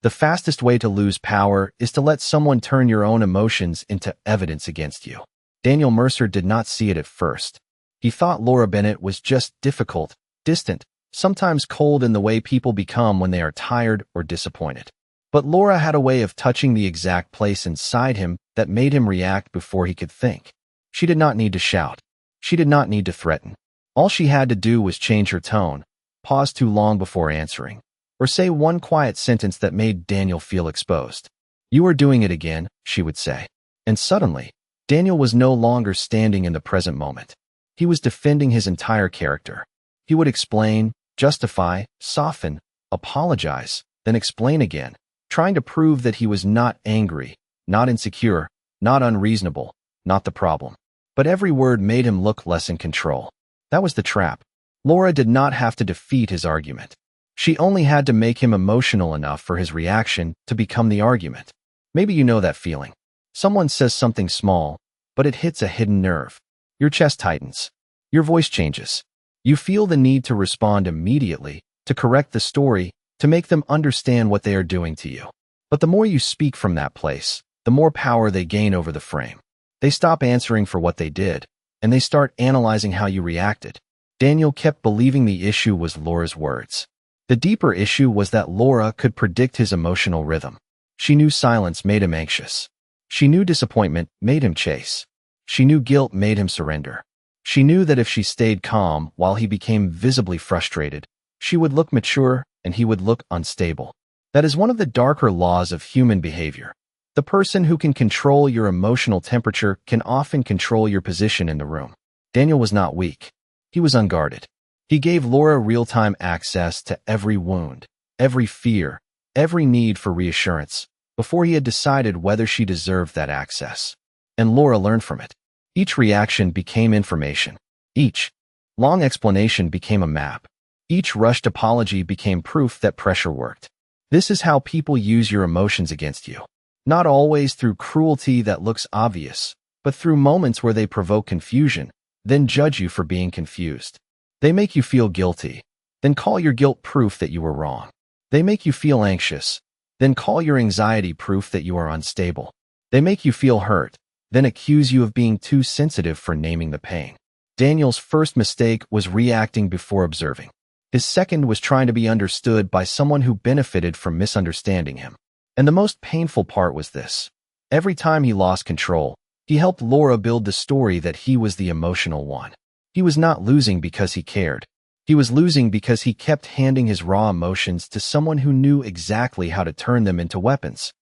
The fastest way to lose power is to let someone turn your own emotions into evidence against you. Daniel Mercer did not see it at first. He thought Laura Bennett was just difficult, distant, sometimes cold in the way people become when they are tired or disappointed. But Laura had a way of touching the exact place inside him that made him react before he could think. She did not need to shout. She did not need to threaten. All she had to do was change her tone, pause too long before answering, or say one quiet sentence that made Daniel feel exposed. "You are doing it again," she would say. And suddenly, Daniel was no longer standing in the present moment. He was defending his entire character. He would explain, justify, soften, apologize, then explain again, trying to prove that he was not angry, not insecure, not unreasonable, not the problem. But every word made him look less in control. That was the trap. Laura did not have to defeat his argument. She only had to make him emotional enough for his reaction to become the argument. Maybe you know that feeling. Someone says something small, but it hits a hidden nerve. Your chest tightens. Your voice changes. You feel the need to respond immediately, to correct the story, to make them understand what they are doing to you. But the more you speak from that place, the more power they gain over the frame. They stop answering for what they did, and they start analyzing how you reacted. Daniel kept believing the issue was Laura's words. The deeper issue was that Laura could predict his emotional rhythm. She knew silence made him anxious. She knew disappointment made him chase. She knew guilt made him surrender. She knew that if she stayed calm while he became visibly frustrated, she would look mature and he would look unstable. That is one of the darker laws of human behavior. The person who can control your emotional temperature can often control your position in the room. Daniel was not weak. He was unguarded. He gave Laura real-time access to every wound, every fear, every need for reassurance, before he had decided whether she deserved that access. And Laura learned from it. Each reaction became information. Each long explanation became a map. Each rushed apology became proof that pressure worked. This is how people use your emotions against you. Not always through cruelty that looks obvious, but through moments where they provoke confusion, then judge you for being confused. They make you feel guilty, then call your guilt proof that you were wrong. They make you feel anxious, then call your anxiety proof that you are unstable. They make you feel hurt, then accuse you of being too sensitive for naming the pain. Daniel's first mistake was reacting before observing. His second was trying to be understood by someone who benefited from misunderstanding him. And the most painful part was this. Every time he lost control, he helped Laura build the story that he was the emotional one. He was not losing because he cared. He was losing because he kept handing his raw emotions to someone who knew exactly how to turn them into weapons.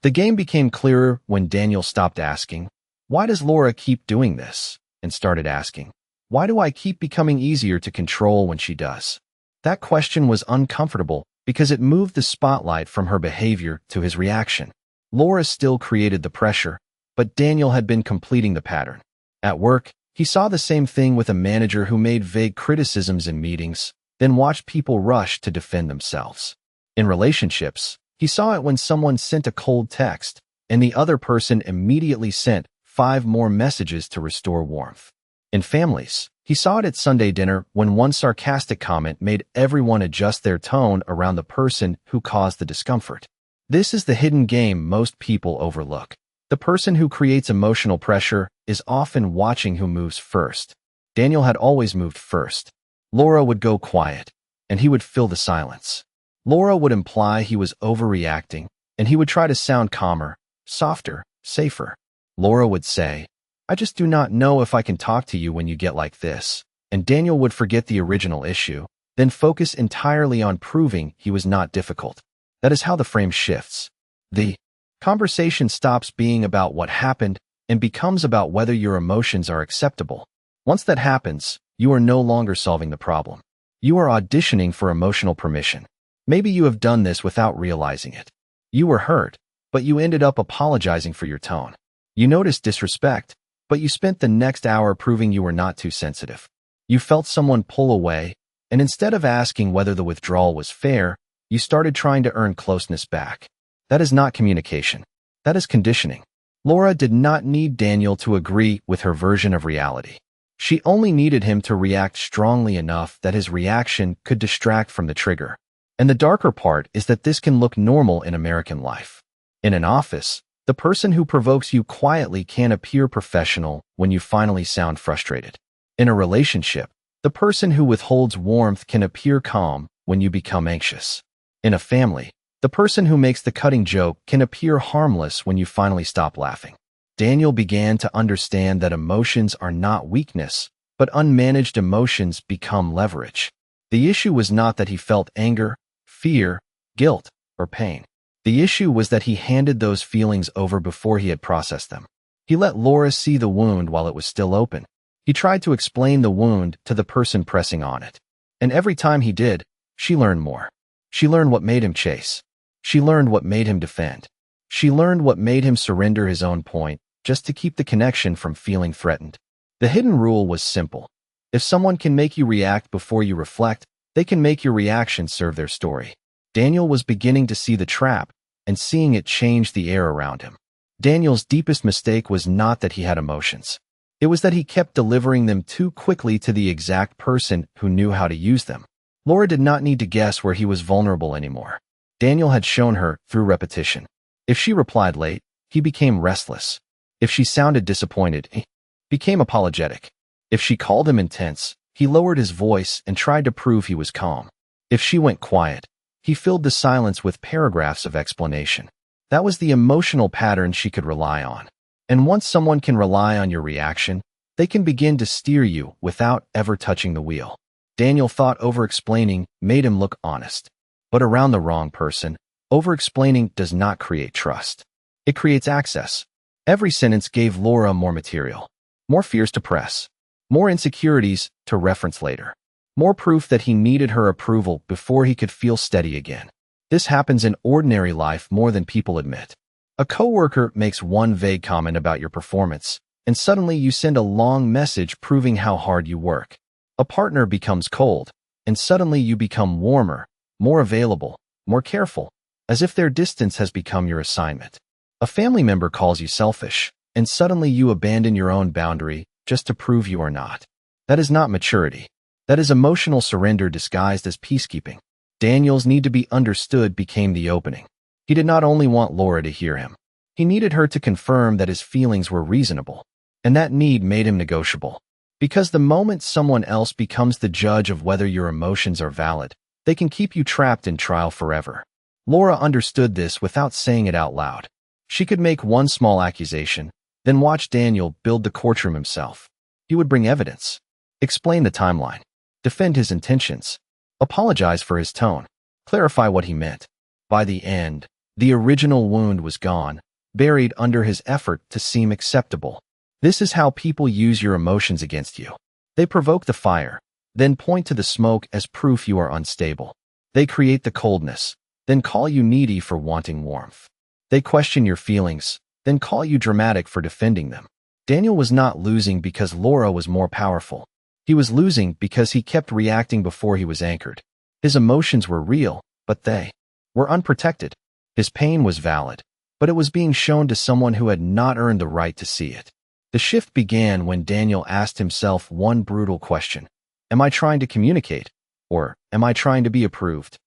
The game became clearer when Daniel stopped asking, "Why does Laura keep doing this?" and started asking, "Why do I keep becoming easier to control when she does?" That question was uncomfortable because it moved the spotlight from her behavior to his reaction. Laura still created the pressure, but Daniel had been completing the pattern. At work, he saw the same thing with a manager who made vague criticisms in meetings, then watched people rush to defend themselves. In relationships, he saw it when someone sent a cold text, and the other person immediately sent 5 more messages to restore warmth. In families, he saw it at Sunday dinner when one sarcastic comment made everyone adjust their tone around the person who caused the discomfort. This is the hidden game most people overlook. The person who creates emotional pressure is often watching who moves first. Daniel had always moved first. Laura would go quiet, and he would fill the silence. Laura would imply he was overreacting, and he would try to sound calmer, softer, safer. Laura would say, "I just do not know if I can talk to you when you get like this." And Daniel would forget the original issue, then focus entirely on proving he was not difficult. That is how the frame shifts. The conversation stops being about what happened and becomes about whether your emotions are acceptable. Once that happens, you are no longer solving the problem. You are auditioning for emotional permission. Maybe you have done this without realizing it. You were hurt, but you ended up apologizing for your tone. You noticed disrespect, but you spent the next hour proving you were not too sensitive. You felt someone pull away, and instead of asking whether the withdrawal was fair, you started trying to earn closeness back. That is not communication. That is conditioning. Laura did not need Daniel to agree with her version of reality. She only needed him to react strongly enough that his reaction could distract from the trigger. And the darker part is that this can look normal in American life. In an office, the person who provokes you quietly can appear professional when you finally sound frustrated. In a relationship, the person who withholds warmth can appear calm when you become anxious. In a family, the person who makes the cutting joke can appear harmless when you finally stop laughing. Daniel began to understand that emotions are not weakness, but unmanaged emotions become leverage. The issue was not that he felt anger, fear, guilt, or pain. The issue was that he handed those feelings over before he had processed them. He let Laura see the wound while it was still open. He tried to explain the wound to the person pressing on it. And every time he did, she learned more. She learned what made him chase. She learned what made him defend. She learned what made him surrender his own point just to keep the connection from feeling threatened. The hidden rule was simple. If someone can make you react before you reflect, they can make your reaction serve their story. Daniel was beginning to see the trap, and seeing it changed the air around him. Daniel's deepest mistake was not that he had emotions. It was that he kept delivering them too quickly to the exact person who knew how to use them. Laura did not need to guess where he was vulnerable anymore. Daniel had shown her through repetition. If she replied late, he became restless. If she sounded disappointed, he became apologetic. If she called him intense, he lowered his voice and tried to prove he was calm. If she went quiet, he filled the silence with paragraphs of explanation. That was the emotional pattern she could rely on. And once someone can rely on your reaction, they can begin to steer you without ever touching the wheel. Daniel thought over-explaining made him look honest. But around the wrong person, over-explaining does not create trust. It creates access. Every sentence gave Laura more material, more fears to press, more insecurities to reference later, more proof that he needed her approval before he could feel steady again. This happens in ordinary life more than people admit. A coworker makes one vague comment about your performance, and suddenly you send a long message proving how hard you work. A partner becomes cold, and suddenly you become warmer, more available, more careful, as if their distance has become your assignment. A family member calls you selfish, and suddenly you abandon your own boundary just to prove you are not. That is not maturity. That is emotional surrender disguised as peacekeeping. Daniel's need to be understood became the opening. He did not only want Laura to hear him. He needed her to confirm that his feelings were reasonable, and that need made him negotiable. Because the moment someone else becomes the judge of whether your emotions are valid, they can keep you trapped in trial forever. Laura understood this without saying it out loud. She could make one small accusation, then watch Daniel build the courtroom himself. He would bring evidence, explain the timeline, defend his intentions, apologize for his tone, clarify what he meant. By the end, the original wound was gone, buried under his effort to seem acceptable. This is how people use your emotions against you. They provoke the fire, then point to the smoke as proof you are unstable. They create the coldness, then call you needy for wanting warmth. They question your feelings, then call you dramatic for defending them. Daniel was not losing because Laura was more powerful. He was losing because he kept reacting before he was anchored. His emotions were real, but they were unprotected. His pain was valid, but it was being shown to someone who had not earned the right to see it. The shift began when Daniel asked himself one brutal question. Am I trying to communicate? Or am I trying to be approved?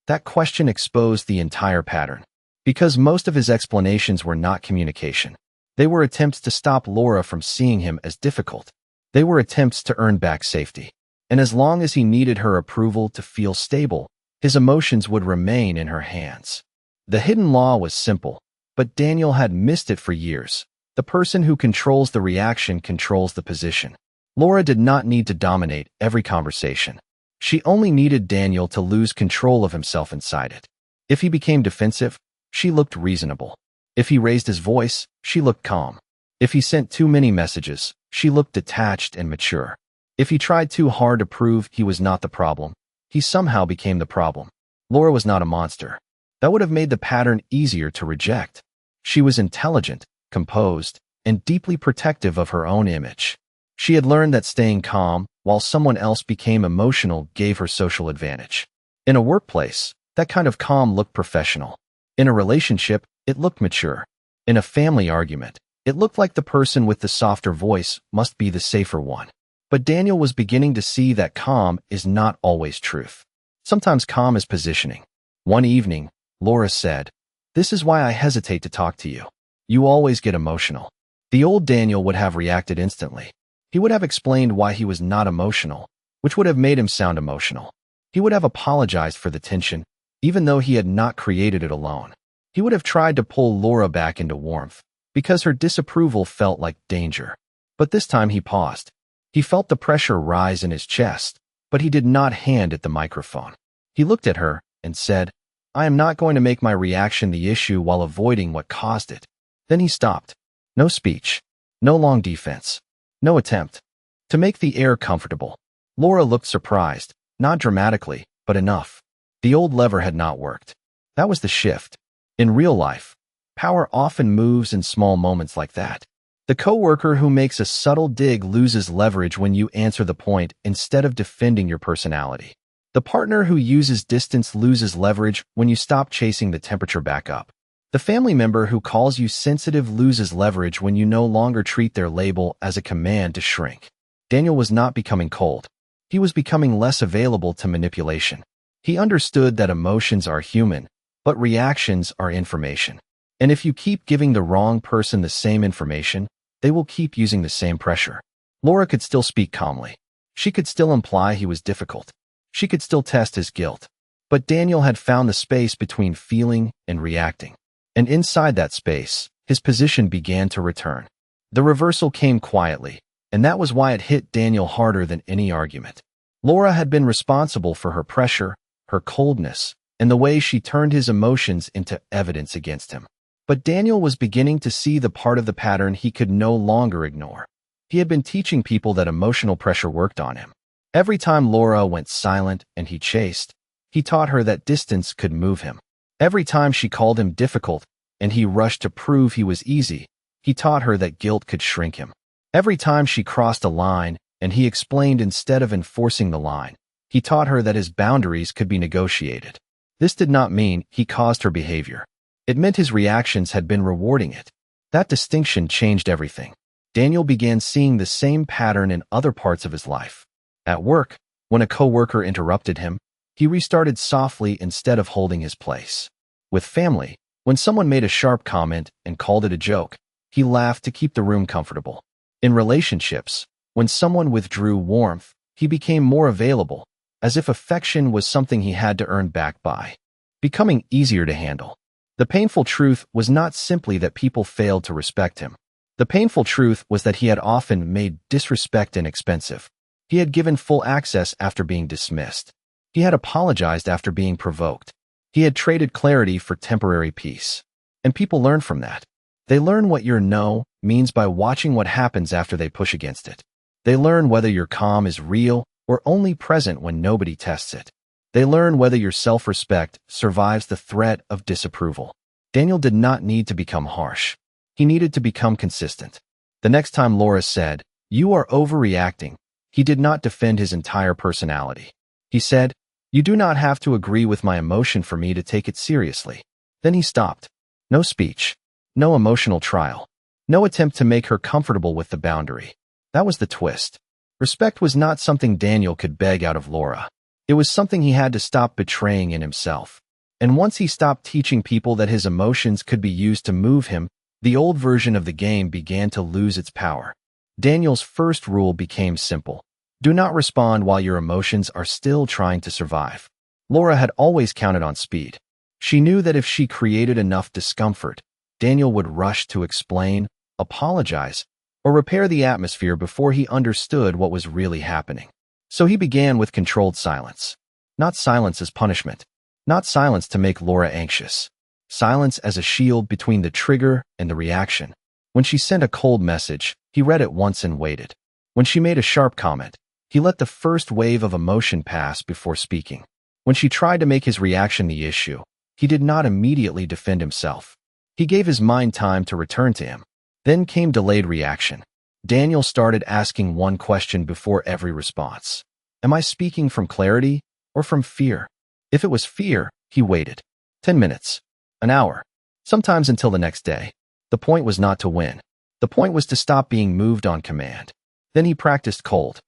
That question exposed the entire pattern. Because most of his explanations were not communication. They were attempts to stop Laura from seeing him as difficult. They were attempts to earn back safety. And as long as he needed her approval to feel stable, his emotions would remain in her hands. The hidden law was simple, but Daniel had missed it for years. The person who controls the reaction controls the position. Laura did not need to dominate every conversation. She only needed Daniel to lose control of himself inside it. If he became defensive, she looked reasonable. If he raised his voice, she looked calm. If he sent too many messages, she looked detached and mature. If he tried too hard to prove he was not the problem, he somehow became the problem. Laura was not a monster. That would have made the pattern easier to reject. She was intelligent, composed, and deeply protective of her own image. She had learned that staying calm while someone else became emotional gave her social advantage. In a workplace, that kind of calm looked professional. In a relationship, it looked mature. In a family argument, it looked like the person with the softer voice must be the safer one. But Daniel was beginning to see that calm is not always truth. Sometimes calm is positioning. One evening, Laura said, "This is why I hesitate to talk to you. You always get emotional." The old Daniel would have reacted instantly. He would have explained why he was not emotional, which would have made him sound emotional. He would have apologized for the tension, even though he had not created it alone. He would have tried to pull Laura back into warmth, because her disapproval felt like danger. But this time he paused. He felt the pressure rise in his chest, but he did not hand it the microphone. He looked at her and said, "I am not going to make my reaction the issue while avoiding what caused it." Then he stopped. No speech. No long defense. No attempt to make the air comfortable. Laura looked surprised, not dramatically, but enough. The old lever had not worked. That was the shift. In real life, power often moves in small moments like that. The coworker who makes a subtle dig loses leverage when you answer the point instead of defending your personality. The partner who uses distance loses leverage when you stop chasing the temperature back up. The family member who calls you sensitive loses leverage when you no longer treat their label as a command to shrink. Daniel was not becoming cold. He was becoming less available to manipulation. He understood that emotions are human, but reactions are information. And if you keep giving the wrong person the same information, they will keep using the same pressure. Laura could still speak calmly. She could still imply he was difficult. She could still test his guilt. But Daniel had found the space between feeling and reacting. And inside that space, his position began to return. The reversal came quietly, and that was why it hit Daniel harder than any argument. Laura had been responsible for her pressure, her coldness, and the way she turned his emotions into evidence against him. But Daniel was beginning to see the part of the pattern he could no longer ignore. He had been teaching people that emotional pressure worked on him. Every time Laura went silent and he chased, he taught her that distance could move him. Every time she called him difficult and he rushed to prove he was easy, he taught her that guilt could shrink him. Every time she crossed a line and he explained instead of enforcing the line, he taught her that his boundaries could be negotiated. This did not mean he caused her behavior. It meant his reactions had been rewarding it. That distinction changed everything. Daniel began seeing the same pattern in other parts of his life. At work, when a coworker interrupted him, he restarted softly instead of holding his place. With family, when someone made a sharp comment and called it a joke, he laughed to keep the room comfortable. In relationships, when someone withdrew warmth, he became more available, as if affection was something he had to earn back by becoming easier to handle. The painful truth was not simply that people failed to respect him. The painful truth was that he had often made disrespect inexpensive. He had given full access after being dismissed. He had apologized after being provoked. He had traded clarity for temporary peace. And people learn from that. They learn what your no means by watching what happens after they push against it. They learn whether your calm is real or only present when nobody tests it. They learn whether your self-respect survives the threat of disapproval. Daniel did not need to become harsh. He needed to become consistent. The next time Laura said, "You are overreacting," he did not defend his entire personality. He said, "You do not have to agree with my emotion for me to take it seriously." Then he stopped. No speech. No emotional trial. No attempt to make her comfortable with the boundary. That was the twist. Respect was not something Daniel could beg out of Laura. It was something he had to stop betraying in himself. And once he stopped teaching people that his emotions could be used to move him, the old version of the game began to lose its power. Daniel's first rule became simple. Do not respond while your emotions are still trying to survive. Laura had always counted on speed. She knew that if she created enough discomfort, Daniel would rush to explain, apologize, or repair the atmosphere before he understood what was really happening. So he began with controlled silence. Not silence as punishment. Not silence to make Laura anxious. Silence as a shield between the trigger and the reaction. When she sent a cold message, he read it once and waited. When she made a sharp comment, he let the first wave of emotion pass before speaking. When she tried to make his reaction the issue, he did not immediately defend himself. He gave his mind time to return to him. Then came delayed reaction. Daniel started asking one question before every response. Am I speaking from clarity or from fear? If it was fear, he waited. 10 minutes. An hour. Sometimes until the next day. The point was not to win. The point was to stop being moved on command. Then he practiced cold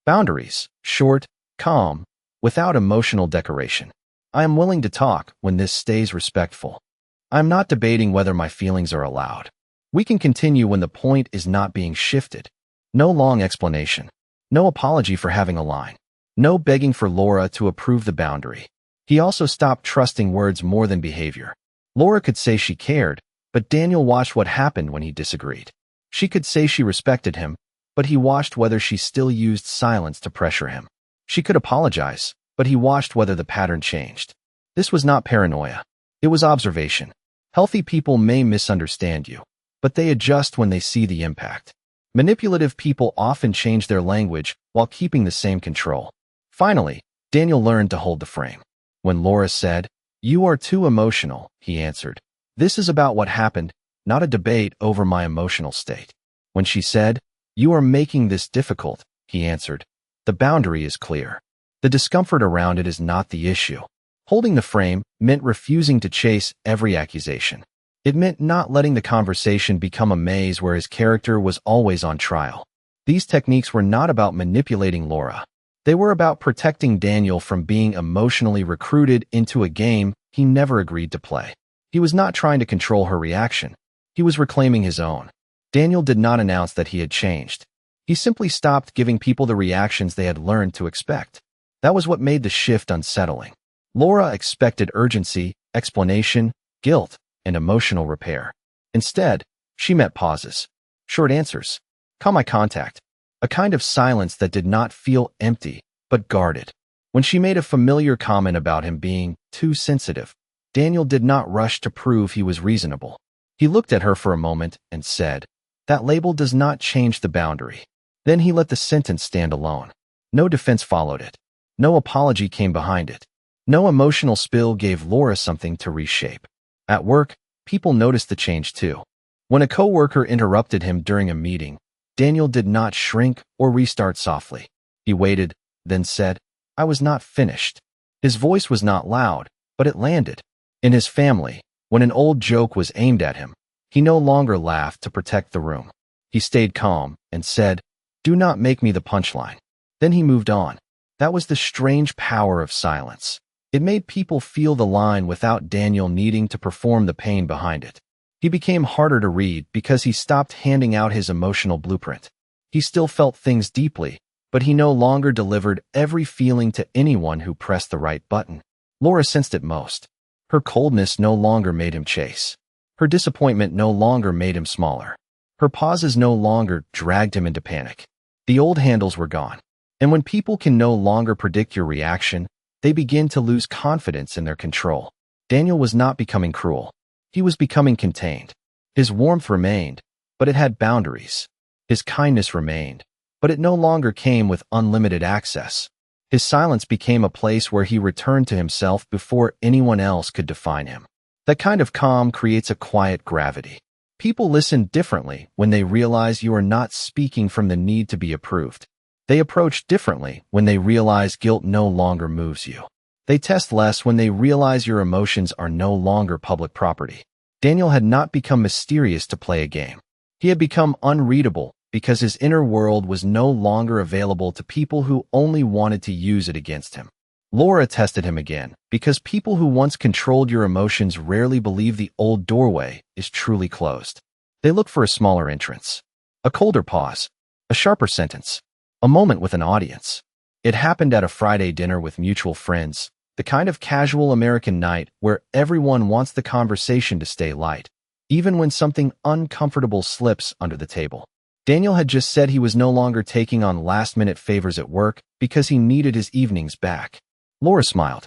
boundaries, short, calm, without emotional decoration. I am willing to talk when this stays respectful. I am not debating whether my feelings are allowed. We can continue when the point is not being shifted. No long explanation. No apology for having a line. No begging for Laura to approve the boundary. He also stopped trusting words more than behavior. Laura could say she cared, but Daniel watched what happened when he disagreed. She could say she respected him, but he watched whether she still used silence to pressure him. She could apologize, but he watched whether the pattern changed. This was not paranoia. It was observation. Healthy people may misunderstand you, but they adjust when they see the impact. Manipulative people often change their language while keeping the same control. Finally, Daniel learned to hold the frame. When Laura said, "You are too emotional," he answered, "This is about what happened, not a debate over my emotional state." When she said, "You are making this difficult," he answered, "The boundary is clear. The discomfort around it is not the issue." Holding the frame meant refusing to chase every accusation. It meant not letting the conversation become a maze where his character was always on trial. These techniques were not about manipulating Laura. They were about protecting Daniel from being emotionally recruited into a game he never agreed to play. He was not trying to control her reaction. He was reclaiming his own. Daniel did not announce that he had changed. He simply stopped giving people the reactions they had learned to expect. That was what made the shift unsettling. Laura expected urgency, explanation, guilt, and emotional repair. Instead, she met pauses, short answers, calm eye contact, a kind of silence that did not feel empty, but guarded. When she made a familiar comment about him being too sensitive, Daniel did not rush to prove he was reasonable. He looked at her for a moment and said, "That label does not change the boundary." Then he let the sentence stand alone. No defense followed it. No apology came behind it. No emotional spill gave Laura something to reshape. At work, people noticed the change too. When a coworker interrupted him during a meeting, Daniel did not shrink or restart softly. He waited, then said, "I was not finished." His voice was not loud, but it landed. In his family, when an old joke was aimed at him, he no longer laughed to protect the room. He stayed calm and said, "Do not make me the punchline." Then he moved on. That was the strange power of silence. It made people feel the line without Daniel needing to perform the pain behind it. He became harder to read because he stopped handing out his emotional blueprint. He still felt things deeply, but he no longer delivered every feeling to anyone who pressed the right button. Laura sensed it most. Her coldness no longer made him chase. Her disappointment no longer made him smaller. Her pauses no longer dragged him into panic. The old handles were gone. And when people can no longer predict your reaction, they begin to lose confidence in their control. Daniel was not becoming cruel. He was becoming contained. His warmth remained, but it had boundaries. His kindness remained, but it no longer came with unlimited access. His silence became a place where he returned to himself before anyone else could define him. That kind of calm creates a quiet gravity. People listen differently when they realize you are not speaking from the need to be approved. They approach differently when they realize guilt no longer moves you. They test less when they realize your emotions are no longer public property. Daniel had not become mysterious to play a game. He had become unreadable because his inner world was no longer available to people who only wanted to use it against him. Laura tested him again because people who once controlled your emotions rarely believe the old doorway is truly closed. They look for a smaller entrance, a colder pause, a sharper sentence, a moment with an audience. It happened at a Friday dinner with mutual friends, the kind of casual American night where everyone wants the conversation to stay light, even when something uncomfortable slips under the table. Daniel had just said he was no longer taking on last-minute favors at work because he needed his evenings back. Laura smiled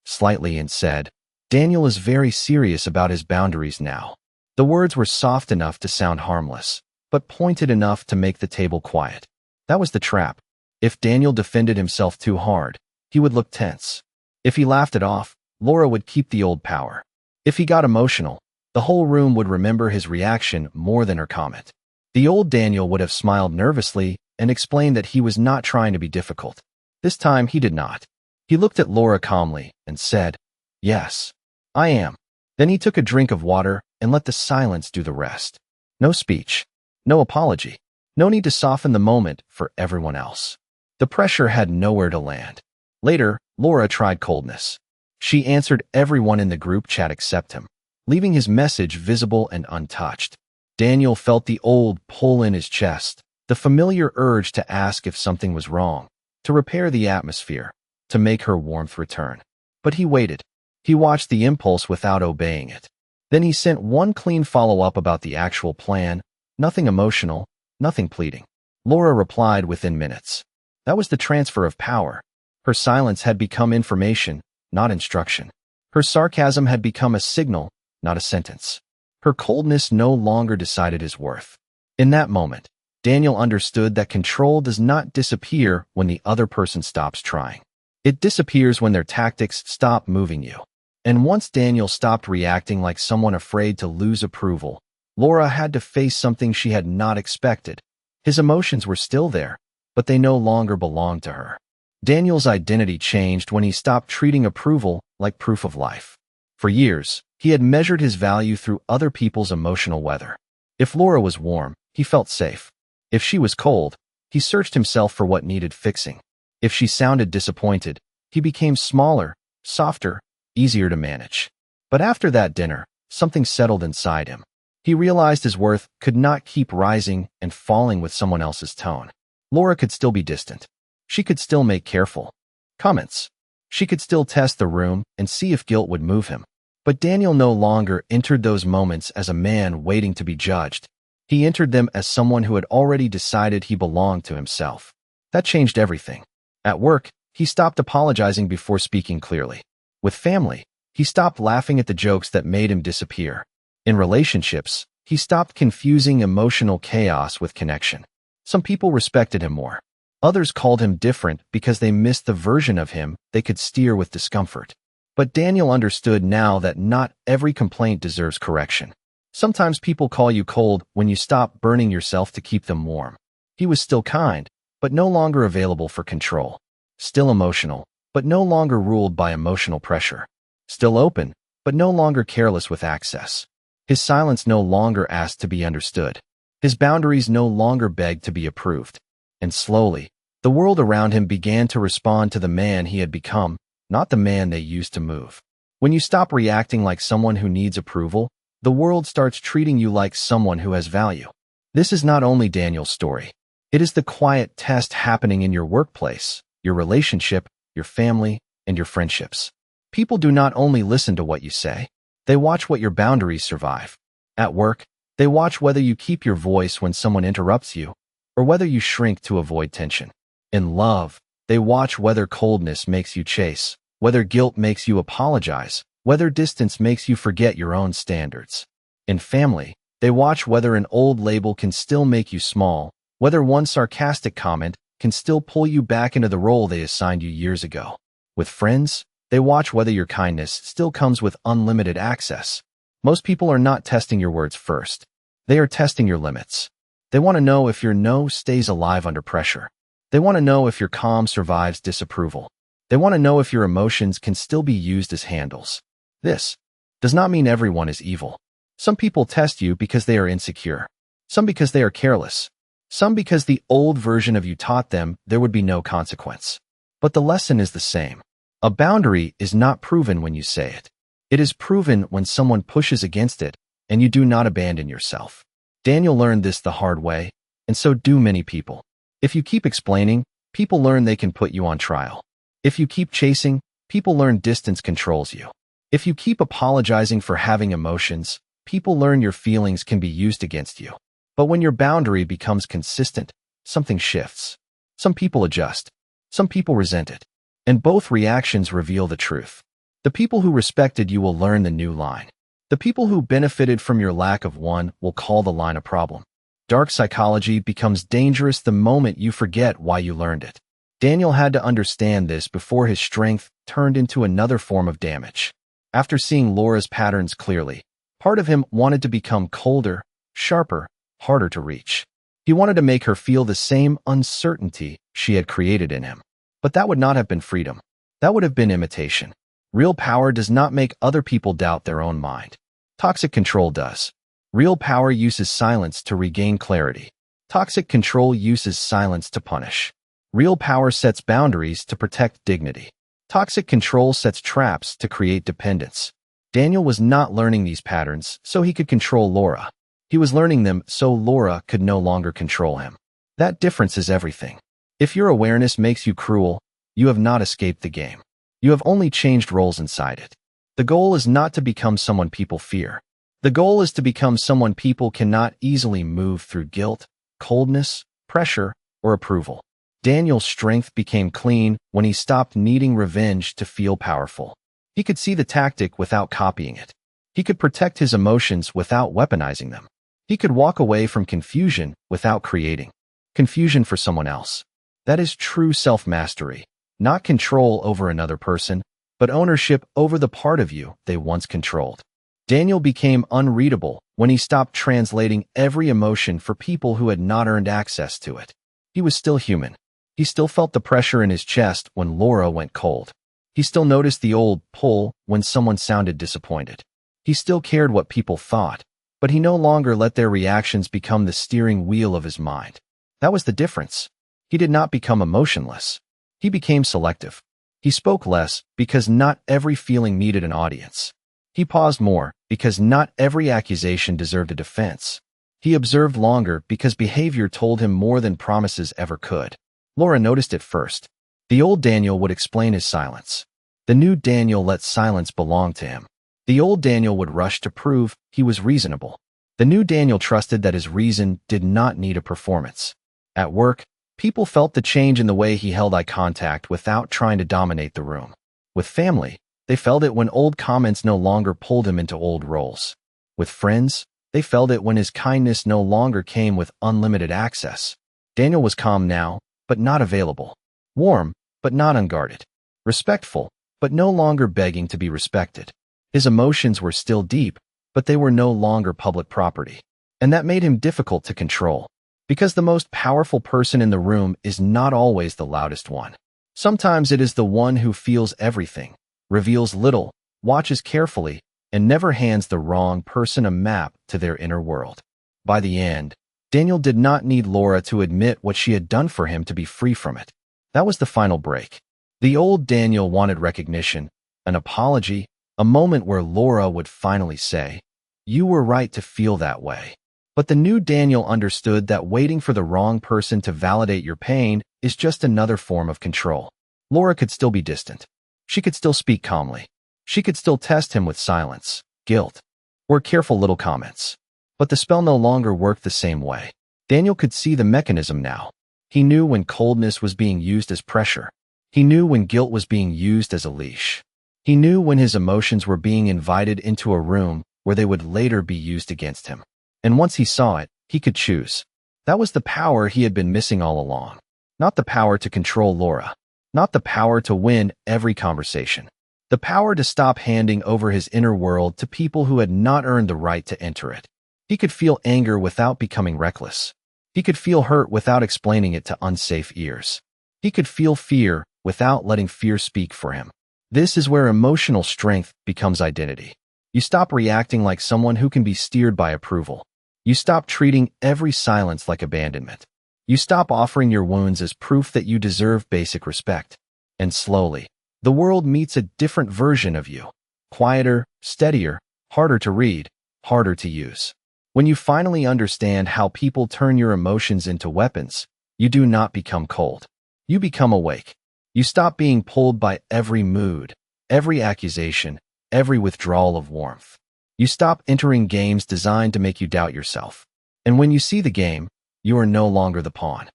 slightly and said, "Daniel is very serious about his boundaries now." The words were soft enough to sound harmless, but pointed enough to make the table quiet. That was the trap. If Daniel defended himself too hard, he would look tense. If he laughed it off, Laura would keep the old power. If he got emotional, the whole room would remember his reaction more than her comment. The old Daniel would have smiled nervously and explained that he was not trying to be difficult. This time he did not. He looked at Laura calmly and said, "Yes, I am." Then he took a drink of water and let the silence do the rest. No speech, no apology, no need to soften the moment for everyone else. The pressure had nowhere to land. Later, Laura tried coldness. She answered everyone in the group chat except him, leaving his message visible and untouched. Daniel felt the old pull in his chest, the familiar urge to ask if something was wrong, to repair the atmosphere, to make her warmth return. But he waited. He watched the impulse without obeying it. Then he sent one clean follow-up about the actual plan, nothing emotional, nothing pleading. Laura replied within minutes. That was the transfer of power. Her silence had become information, not instruction. Her sarcasm had become a signal, not a sentence. Her coldness no longer decided his worth. In that moment, Daniel understood that control does not disappear when the other person stops trying. It disappears when their tactics stop moving you. And once Daniel stopped reacting like someone afraid to lose approval, Laura had to face something she had not expected. His emotions were still there, but they no longer belonged to her. Daniel's identity changed when he stopped treating approval like proof of life. For years, he had measured his value through other people's emotional weather. If Laura was warm, he felt safe. If she was cold, he searched himself for what needed fixing. If she sounded disappointed, he became smaller, softer, easier to manage. But after that dinner, something settled inside him. He realized his worth could not keep rising and falling with someone else's tone. Laura could still be distant. She could still make careful comments. She could still test the room and see if guilt would move him. But Daniel no longer entered those moments as a man waiting to be judged. He entered them as someone who had already decided he belonged to himself. That changed everything. At work, he stopped apologizing before speaking clearly. With family, he stopped laughing at the jokes that made him disappear. In relationships, he stopped confusing emotional chaos with connection. Some people respected him more. Others called him different because they missed the version of him they could steer with discomfort. But Daniel understood now that not every complaint deserves correction. Sometimes people call you cold when you stop burning yourself to keep them warm. He was still kind, but no longer available for control. Still emotional, but no longer ruled by emotional pressure. Still open, but no longer careless with access. His silence no longer asked to be understood. His boundaries no longer begged to be approved. And slowly, the world around him began to respond to the man he had become, not the man they used to move. When you stop reacting like someone who needs approval, the world starts treating you like someone who has value. This is not only Daniel's story. It is the quiet test happening in your workplace, your relationship, your family, and your friendships. People do not only listen to what you say, they watch what your boundaries survive. At work, they watch whether you keep your voice when someone interrupts you, or whether you shrink to avoid tension. In love, they watch whether coldness makes you chase, whether guilt makes you apologize, whether distance makes you forget your own standards. In family, they watch whether an old label can still make you small, whether one sarcastic comment can still pull you back into the role they assigned you years ago. With friends, they watch whether your kindness still comes with unlimited access. Most people are not testing your words first. They are testing your limits. They want to know if your no stays alive under pressure. They want to know if your calm survives disapproval. They want to know if your emotions can still be used as handles. This does not mean everyone is evil. Some people test you because they are insecure. Some because they are careless. Some because the old version of you taught them there would be no consequence. But the lesson is the same. A boundary is not proven when you say it. It is proven when someone pushes against it, and you do not abandon yourself. Daniel learned this the hard way, and so do many people. If you keep explaining, people learn they can put you on trial. If you keep chasing, people learn distance controls you. If you keep apologizing for having emotions, people learn your feelings can be used against you. But when your boundary becomes consistent, something shifts. Some people adjust. Some people resent it. And both reactions reveal the truth. The people who respected you will learn the new line. The people who benefited from your lack of one will call the line a problem. Dark psychology becomes dangerous the moment you forget why you learned it. Daniel had to understand this before his strength turned into another form of damage. After seeing Laura's patterns clearly, part of him wanted to become colder, sharper, harder to reach. He wanted to make her feel the same uncertainty she had created in him. But that would not have been freedom. That would have been imitation. Real power does not make other people doubt their own mind. Toxic control does. Real power uses silence to regain clarity. Toxic control uses silence to punish. Real power sets boundaries to protect dignity. Toxic control sets traps to create dependence. Daniel was not learning these patterns so he could control Laura. He was learning them so Laura could no longer control him. That difference is everything. If your awareness makes you cruel, you have not escaped the game. You have only changed roles inside it. The goal is not to become someone people fear. The goal is to become someone people cannot easily move through guilt, coldness, pressure, or approval. Daniel's strength became clean when he stopped needing revenge to feel powerful. He could see the tactic without copying it. He could protect his emotions without weaponizing them. He could walk away from confusion without creating confusion for someone else. That is true self-mastery, not control over another person, but ownership over the part of you they once controlled. Daniel became unreadable when he stopped translating every emotion for people who had not earned access to it. He was still human. He still felt the pressure in his chest when Laura went cold. He still noticed the old pull when someone sounded disappointed. He still cared what people thought, but he no longer let their reactions become the steering wheel of his mind. That was the difference. He did not become emotionless. He became selective. He spoke less because not every feeling needed an audience. He paused more because not every accusation deserved a defense. He observed longer because behavior told him more than promises ever could. Laura noticed it first. The old Daniel would explain his silence. The new Daniel let silence belong to him. The old Daniel would rush to prove he was reasonable. The new Daniel trusted that his reason did not need a performance. At work, people felt the change in the way he held eye contact without trying to dominate the room. With family, they felt it when old comments no longer pulled him into old roles. With friends, they felt it when his kindness no longer came with unlimited access. Daniel was calm now, but not available. Warm, but not unguarded. Respectful, but no longer begging to be respected. His emotions were still deep, but they were no longer public property. And that made him difficult to control. Because the most powerful person in the room is not always the loudest one. Sometimes it is the one who feels everything, reveals little, watches carefully, and never hands the wrong person a map to their inner world. By the end, Daniel did not need Laura to admit what she had done for him to be free from it. That was the final break. The old Daniel wanted recognition, an apology, a moment where Laura would finally say, "You were right to feel that way." But the new Daniel understood that waiting for the wrong person to validate your pain is just another form of control. Laura could still be distant. She could still speak calmly. She could still test him with silence, guilt, or careful little comments. But the spell no longer worked the same way. Daniel could see the mechanism now. He knew when coldness was being used as pressure. He knew when guilt was being used as a leash. He knew when his emotions were being invited into a room where they would later be used against him. And once he saw it, he could choose. That was the power he had been missing all along. Not the power to control Laura. Not the power to win every conversation. The power to stop handing over his inner world to people who had not earned the right to enter it. He could feel anger without becoming reckless. He could feel hurt without explaining it to unsafe ears. He could feel fear without letting fear speak for him. This is where emotional strength becomes identity. You stop reacting like someone who can be steered by approval. You stop treating every silence like abandonment. You stop offering your wounds as proof that you deserve basic respect. And slowly, the world meets a different version of you. Quieter, steadier, harder to read, harder to use. When you finally understand how people turn your emotions into weapons, you do not become cold. You become awake. You stop being pulled by every mood, every accusation, every withdrawal of warmth. You stop entering games designed to make you doubt yourself. And when you see the game, you are no longer the pawn.